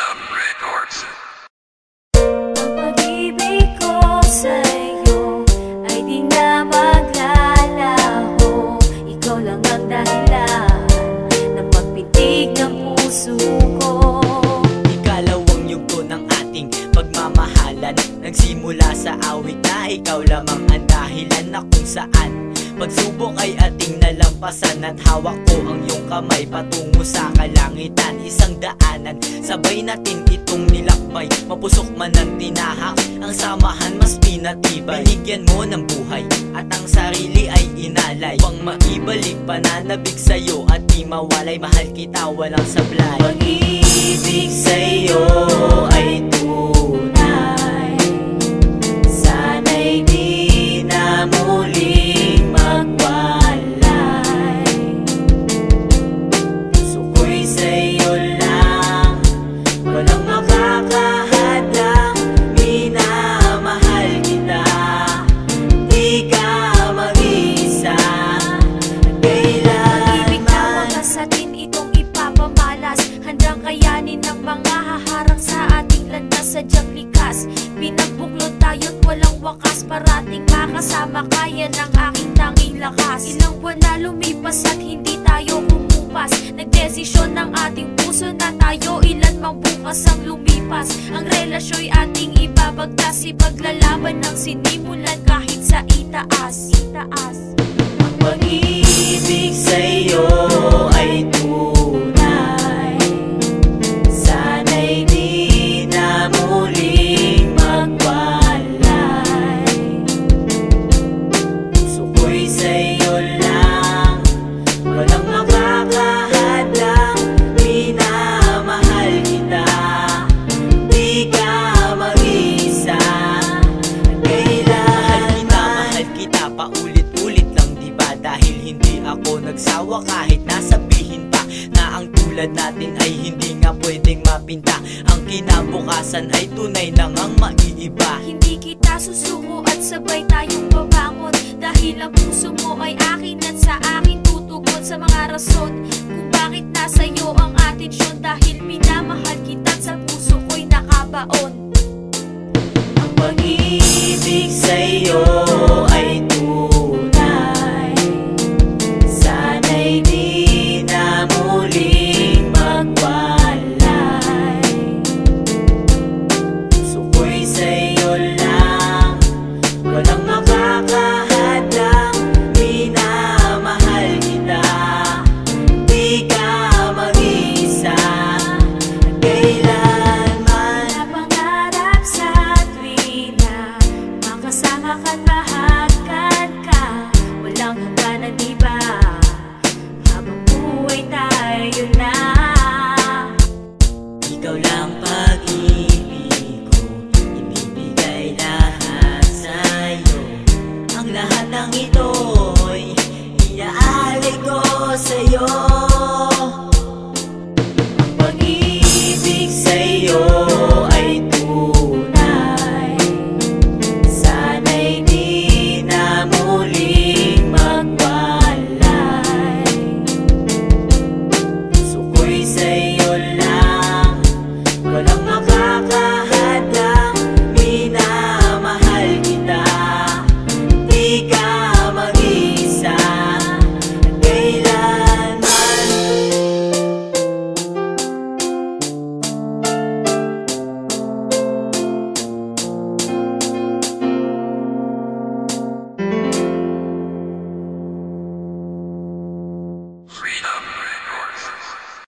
Freedom Records. Ang pag-ibig ko sa'yo ay di na maglalaho. Ikaw lang ang dahilan ng pagpitig ng puso ko. Ikalawang yugto ng ating pagmamahalan, nagsimula sa awit na ikaw lamang ang dahilan na kung saan pagsubok ay ating nalampasan at hawak ko ang iyong kamay patungo sa kalangitan. Isang daanan, sabay natin itong nilakbay. Mapusok man ang tinahak, ang samahan mas pinatibay. Binigyan mo ng buhay at ang sarili ay inalay. Huwag maibalik pananabik sa'yo at di mawalay. Mahal kita walang sablay. Pag-ibig Sa'yo ay tunay, sana'y di na muling magwalay. Puso ko'y sa'yo lang, walang makakahadlang. Minamahal kita, di ka mag-isa Pag-ibig na kailanman. wagas atin itong ipapamalas. Handang kayanin ng mga haharang sa ating landas. Sadyang likas, pinagbuklod tayo't walang wakas. Parating makasama kaya ng aking tanging lakas. Ilang buwan na lumipas at hindi tayo kumupas. Nagdesisyon ng ating puso na tayo ilan mang bukas ang lumipas. Ang relasyo'y ating ibabagtas, ipaglalaban ng sinimulan kahit sa itaas. Ang pag-ibig sa'yo ay tunay, sana'y di na muling magwalay. Puso ko'y sa'yo lang, walang makakahadlang. Minamahal kita, di ka mag-isa kailanman. Mahal kita, paulit-ulit lang diba? Dahil hindi ako nagsawa kahit nasabihin pa na ang tulad natin ay hindi nga pwedeng mapinta. Ang kinabukasan ay tunay na ngang maiiba. Hindi kita susuko at sabay tayong babangon. Dahil ang puso mo ay akin at sa akin tutugon sa mga rason kung bakit nasa iyo ang atensyon. Dahil minamahal kita at sa puso ko'y nakabaon. Ang pag-ibig sa'yo ay tunay, sana'y di na muling magwalay. Puso ko'y sa'yo lang, walang makakahadlang. Minamahal kita, di ka mag-isa kailanman. Napangarap sa tuwina, makasama ka't mahagan ka. Walang hangganan iba, habang buhay tayo na. Ikaw lang pag-ibig ko, ibibigay lahat sa'yo. Ang lahat ng ito'y iaalay ko sa'yo. Ang pag-ibig sa'yo ay tunay, sana'y di na muling magwalay. Puso ko'y sa'yo lang, walang makakahadlang. Minamahal kita, di ka mag-isa kailanman. Freedom.